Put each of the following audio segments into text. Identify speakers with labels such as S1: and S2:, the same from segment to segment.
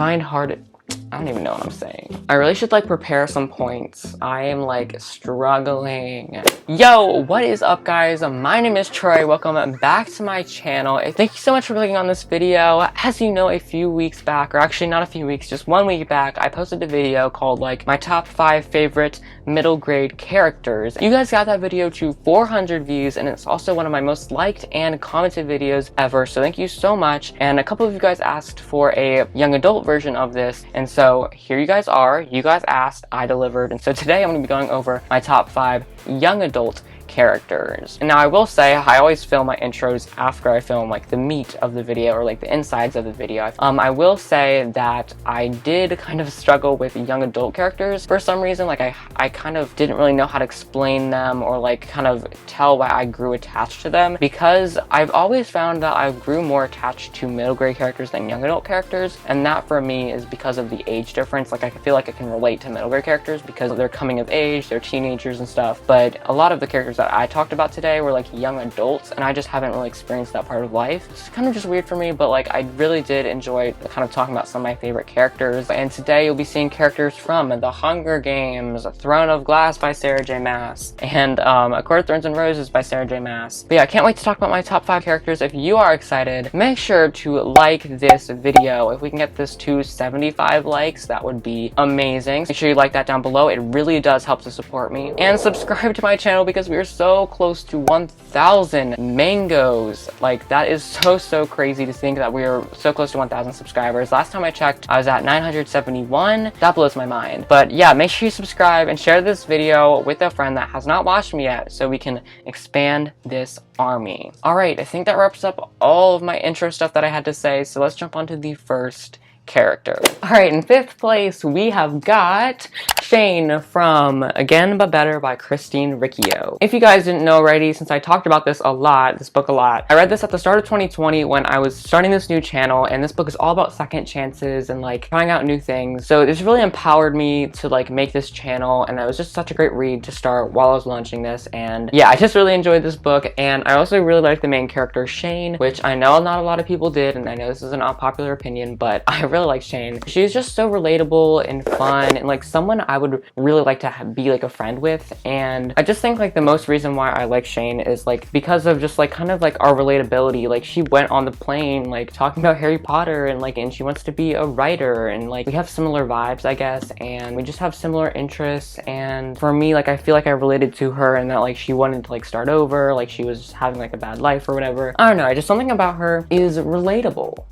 S1: Kind-hearted. I don't even know what I'm saying. I really should like prepare some points. I am like struggling. Yo, what is up guys? My name is Troy. Welcome back to my channel. Thank you so much for clicking on this video. As you know, a few weeks back, or actually not a few weeks, just 1 week back, I posted a video called like my top 5 favorite middle grade characters. You guys got that video to 400 views, and it's also one of my most liked and commented videos ever, so thank you so much. And a couple of you guys asked for a young adult version of this, and so here you guys are. You guys asked, I delivered, and so today I'm going to be going over my top 5 young adult characters. And now I will say, I always film my intros after I film like the meat of the video or like the insides of the video. I will say that I did kind of struggle with young adult characters for some reason. Like I kind of didn't really know how to explain them or like kind of tell why I grew attached to them, because I've always found that I grew more attached to middle grade characters than young adult characters, and that for me is because of the age difference. Like I feel like I can relate to middle grade characters because they're coming of age, they're teenagers and stuff, but a lot of the characters that I talked about today were like young adults, and I just haven't really experienced that part of life. It's kind of just weird for me, but like I really did enjoy kind of talking about some of my favorite characters. And today you'll be seeing characters from The Hunger Games, Throne of Glass by Sarah J. Maas, and A Court of Thorns and Roses by Sarah J. Maas. But yeah, I can't wait to talk about my top 5 characters. If you are excited, make sure to like this video. If we can get this to 75 likes, that would be amazing. Make sure you like that down below. It really does help to support me. And subscribe to my channel because we are so close to 1,000 mangoes. Like that is so crazy to think that we are so close to 1,000 subscribers. Last time I checked, I was at 971. That blows my mind. But yeah, make sure you subscribe and share this video with a friend that has not watched me yet, so we can expand this army. All right, I think that wraps up all of my intro stuff that I had to say, so let's jump on to the first character. All right, in 5th place we have got Shane from Again But Better by Christine Riccio. If you guys didn't know already, since I talked about this book a lot, I read this at the start of 2020 when I was starting this new channel, and this book is all about second chances and like trying out new things. So this really empowered me to like make this channel, and it was just such a great read to start while I was launching this. And yeah, I just really enjoyed this book, and I also really liked the main character Shane, which I know not a lot of people did, and I know this is an unpopular opinion, but I really like Shane. She's just so relatable and fun, and like someone I would really like to be like a friend with. And I just think like the most reason why I like Shane is like because of just like kind of like our relatability. Like she went on the plane like talking about Harry Potter, and she wants to be a writer, and like we have similar vibes, I guess, and we just have similar interests. And for me, like I feel like I related to her, and that like she wanted to like start over, like she was having like a bad life or whatever. I don't know, just something about her is relatable.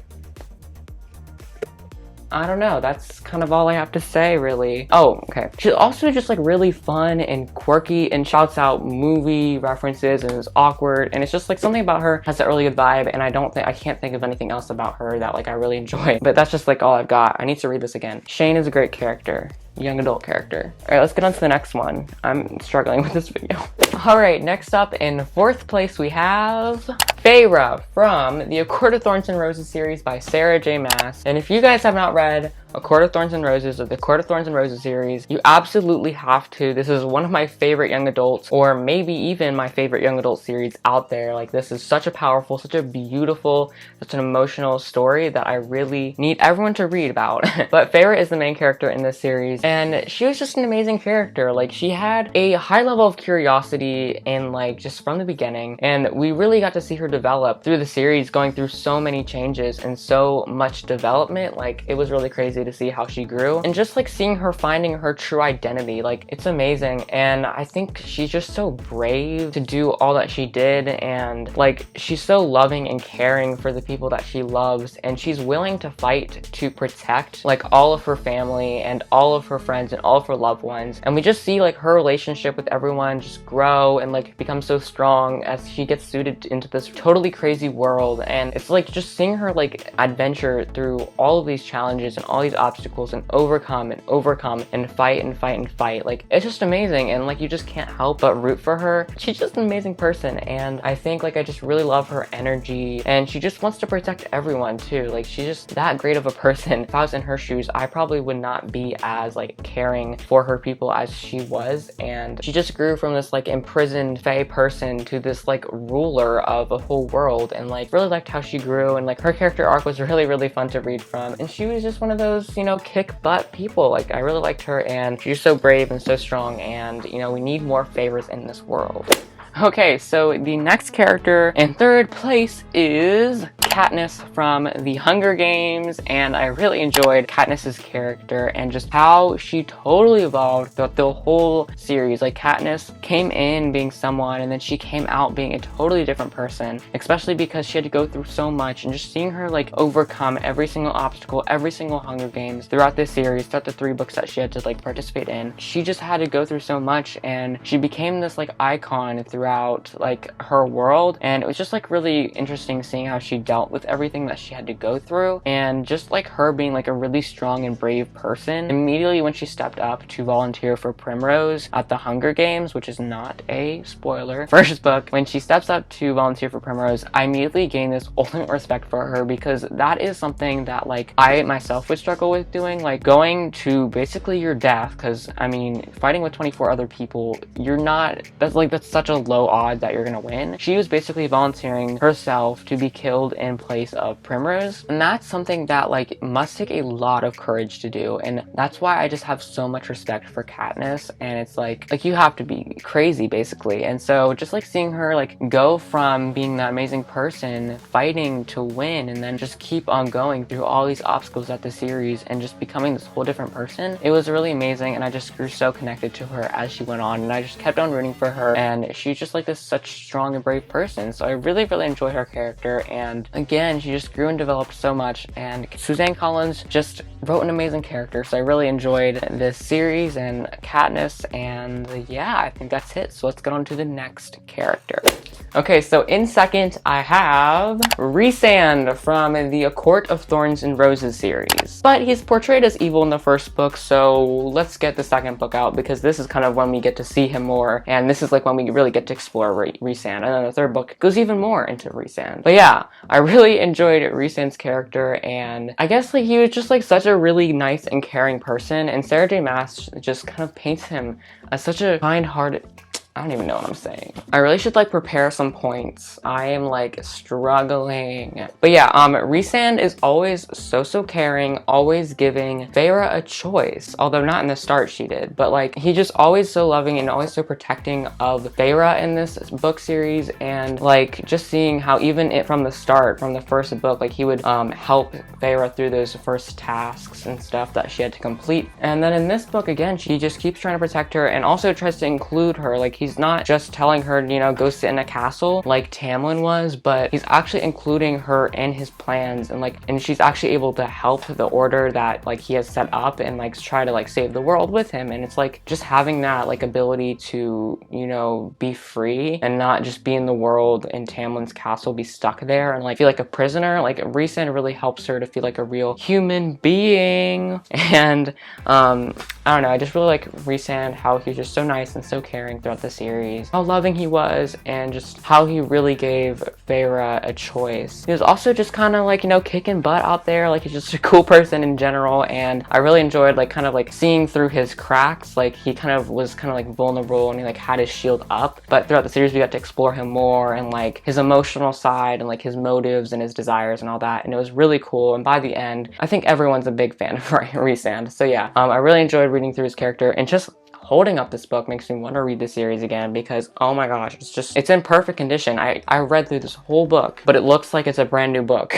S1: I don't know, that's kind of all I have to say, really. Oh, okay. She's also just like really fun and quirky and shouts out movie references and is awkward, and it's just like something about her has a really good vibe, and I can't think of anything else about her that like I really enjoy. But that's just like all I've got. I need to read this again. Shane is a great character. Young adult character. All right, let's get on to the next one. I'm struggling with this video. All right, next up in 4th place we have Feyre from the A Court of Thorns and Roses series by Sarah J. Maas. And if you guys have not read A Court of Thorns and Roses or the Court of Thorns and Roses series, you absolutely have to. This is one of my favorite young adults, or maybe even my favorite young adult series out there. Like this is such a powerful, such a beautiful, such an emotional story that I really need everyone to read about. But Feyre is the main character in this series, and she was just an amazing character. Like she had a high level of curiosity and like just from the beginning, and we really got to see her develop through the series, going through so many changes and so much development. Like it was really crazy to see how she grew, and just like seeing her finding her true identity, like it's amazing. And I think she's just so brave to do all that she did, and like she's so loving and caring for the people that she loves, and she's willing to fight to protect like all of her family and all of her friends and all of her loved ones. And we just see like her relationship with everyone just grow and like become so strong as she gets suited into this totally crazy world. And it's like just seeing her like adventure through all of these challenges and all these obstacles and overcome and fight. Like it's just amazing, and like you just can't help but root for her. She's just an amazing person, and I think like I just really love her energy, and she just wants to protect everyone too. Like she's just that great of a person. If I was in her shoes, I probably would not be as like caring for her people as she was. And she just grew from this like imprisoned fae person to this like ruler of a whole world, and like really liked how she grew, and like her character arc was really fun to read from. And she was just one of those those, you know, kick butt people. Like, I really liked her, and she's so brave and so strong, and, you know, we need more favors in this world. Okay, so the next character in third place is Katniss from the Hunger Games, and I really enjoyed Katniss's character and just how she totally evolved throughout the whole series. Like, Katniss came in being someone, and then she came out being a totally different person, especially because she had to go through so much, and just seeing her like overcome every single obstacle, every single Hunger Games throughout this series, throughout the 3 books that she had to like participate in. She just had to go through so much, and she became this like icon throughout like her world, and it was just like really interesting seeing how she dealt with everything that she had to go through, and just like her being like a really strong and brave person. Immediately when she stepped up to volunteer for Primrose at the Hunger Games, which is not a spoiler, first book, when she steps up to volunteer for Primrose, I immediately gained this ultimate respect for her, because that is something that like I myself would struggle with doing, like going to basically your death, because I mean fighting with 24 other people, that's such a low odd that you're gonna win. She was basically volunteering herself to be killed in place of Primrose, and that's something that like must take a lot of courage to do, and that's why I just have so much respect for Katniss. And it's like you have to be crazy basically. And so just like seeing her like go from being that amazing person fighting to win, and then just keep on going through all these obstacles at the series and just becoming this whole different person, it was really amazing. And I just grew so connected to her as she went on, and I just kept on rooting for her, and she's just like this such strong and brave person. So I really enjoyed her character, and again she just grew and developed so much, and Suzanne Collins just wrote an amazing character. So I really enjoyed this series and Katniss, and yeah, I think that's it. So let's get on to the next character. Okay, so in second I have Rhysand from the A Court of Thorns and Roses series, but he's portrayed as evil in the first book, so let's get the second book out, because this is kind of when we get to see him more, and this is like when we really get to explore Rhysand, and then the third book goes even more into Rhysand. But yeah, I really enjoyed Rhysand's character, and I guess like he was just like such a really nice and caring person, and Sarah J Maas just kind of paints him as such a kind-hearted, I don't even know what I'm saying. I really should like prepare some points. I am like struggling. But yeah, Rhysand is always so caring, always giving Feyre a choice. Although not in the start she did, but like he just always so loving and always so protecting of Feyre in this book series. And like just seeing how even from the start, from the first book, like he would help Feyre through those first tasks and stuff that she had to complete. And then in this book again, she just keeps trying to protect her and also tries to include her. Like he's not just telling her, you know, go sit in a castle like Tamlin was, but he's actually including her in his plans, and she's actually able to help the order that like he has set up, and like try to like save the world with him. And it's like just having that like ability to, you know, be free and not just be in the world in Tamlin's castle, be stuck there and like feel like a prisoner. Like Rhysand really helps her to feel like a real human being. And I don't know, I just really like Rhysand, how he's just so nice and so caring throughout the series, how loving he was, and just how he really gave Feyre a choice. He was also just kind of like, you know, kicking butt out there. Like he's just a cool person in general, and I really enjoyed like kind of like seeing through his cracks. Like he kind of was kind of like vulnerable, and he like had his shield up, but throughout the series we got to explore him more, and like his emotional side and like his motives and his desires and all that, and it was really cool. And by the end, I think everyone's a big fan of Rhysand. So yeah, I really enjoyed reading through his character, and just holding up this book makes me want to read the series again, because oh my gosh, it's in perfect condition. I read through this whole book, but it looks like it's a brand new book.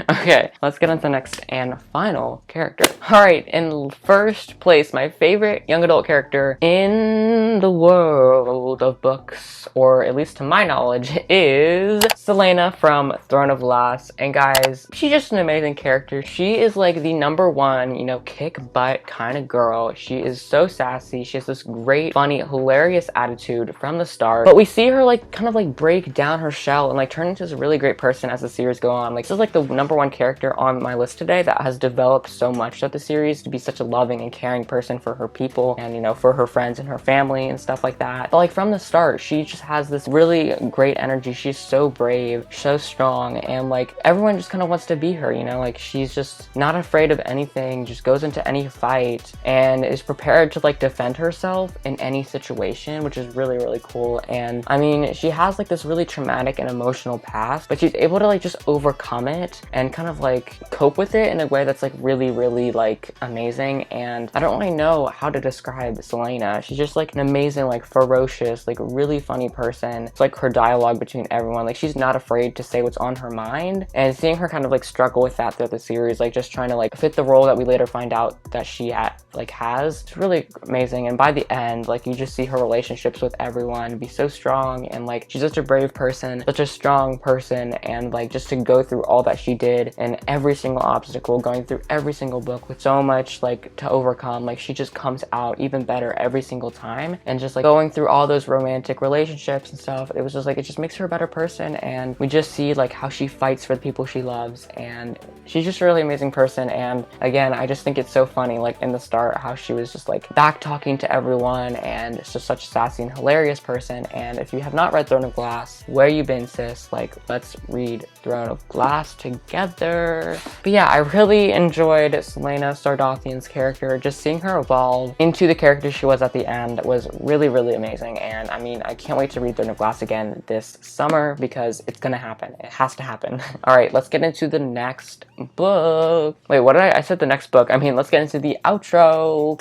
S1: Okay, let's get on to the next and final character. All right, in first place, my favorite young adult character in the world of books, or at least to my knowledge, is Celaena from Throne of Glass. And guys, she's just an amazing character. She is like the #1, you know, kick butt kind of girl. She is so sassy. She has this great, funny, hilarious attitude from the start, but we see her like kind of like break down her shell and like turn into this really great person as the series go on. Like this is like the #1 character on my list today that has developed so much throughout the series to be such a loving and caring person for her people, and you know, for her friends and her family and stuff like that. But like from the start, she just has this really great energy. She's so brave, so strong, and like everyone just kind of wants to be her, you know. Like she's just not afraid of anything, just goes into any fight and is prepared to like defend herself in any situation, which is really, really cool. And I mean, she has like this really traumatic and emotional past, but she's able to like just overcome it and kind of like cope with it in a way that's like really, really like amazing. And I don't really know how to describe Selena. She's just like an amazing, like ferocious, like really funny person. It's like her dialogue between everyone, like she's not afraid to say what's on her mind, and seeing her kind of like struggle with that throughout the series, like just trying to like fit the role that we later find out that she has, it's really amazing. And by the end, like you just see her relationships with everyone be so strong, and like she's such a brave person, such a strong person, and like just to go through all that she did and every single obstacle, going through every single book with so much like to overcome, like she just comes out even better every single time. And just like going through all those romantic relationships and stuff, it was just like, it just makes her a better person. And we just see like how she fights for the people she loves, and she's just a really amazing person. And again, I just think it's so funny, like in the start, how she was just like back talking to everyone, and it's just such a sassy and hilarious person. And if you have not read Throne of Glass, where you been, sis? Like, let's read Throne of Glass together. But yeah, I really enjoyed Selena Sardothian's character. Just seeing her evolve into the character she was at the end was really, really amazing. And I mean, I can't wait to read Throne of Glass again this summer, because it's gonna happen. It has to happen. All right, let's get into the next book. Wait, what did I said the next book. I mean, let's get into the outro.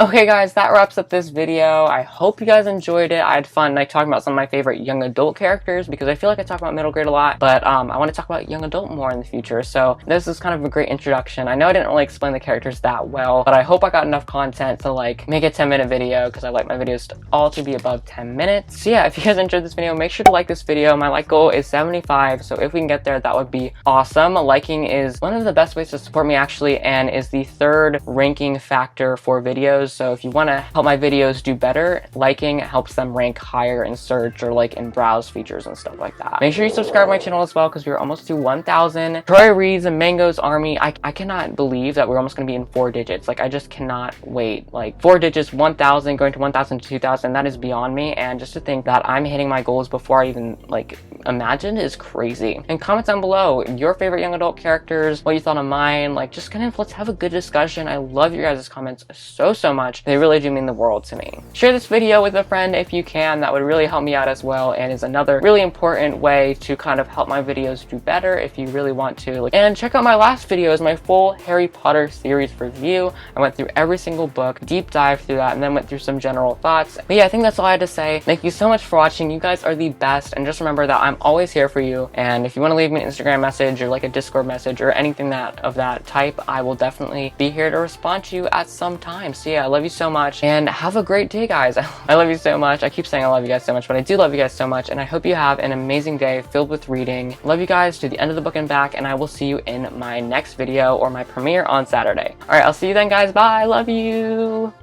S1: Okay guys, that wraps up this video. I hope you guys enjoyed it. I had fun like talking about some of my favorite young adult characters, because I feel like I talk about middle grade a lot, but I want to talk about young adult more in the future. So this is kind of a great introduction. I know I didn't really explain the characters that well, but I hope I got enough content to like make a 10-minute video, because I like my videos all to be above 10 minutes. So yeah, if you guys enjoyed this video, make sure to like this video. My like goal is 75, so if we can get there, that would be awesome. Liking is one of the best ways to support me actually, and is the third ranking factor for videos. So if you want to help my videos do better, liking helps them rank higher in search or like in browse features and stuff like that. Make sure you subscribe to my channel as well, because we're almost to 1,000. Troy reads and Mango's army. I cannot believe that we're almost going to be in 4 digits. Like, I just cannot wait. Like 4 digits, 1,000, going to 1,000 to 2,000. That is beyond me. And just to think that I'm hitting my goals before I even like imagined is crazy. And comment down below your favorite young adult characters, what you thought of mine. Like, just kind of let's have a good discussion. I love your guys' comments so much. They really do mean the world to me. Share this video with a friend if you can. That would really help me out as well, and is another really important way to kind of help my videos do better if you really want to. And check out my last videos, my full Harry Potter series review. I went through every single book, deep dive through that, and then went through some general thoughts. But yeah, I think that's all I had to say. Thank you so much for watching. You guys are the best, and just remember that I'm always here for you. And if you want to leave me an Instagram message or like a Discord message or anything of that type, I will definitely be here to respond to you at some time. So yeah, I love you so much, and have a great day, guys. I love you so much. I keep saying I love you guys so much, but I do love you guys so much, and I hope you have an amazing day filled with reading. Love you guys to the end of the book and back, and I will see you in my next video or my premiere on Saturday. All right, I'll see you then, guys. Bye. Love you.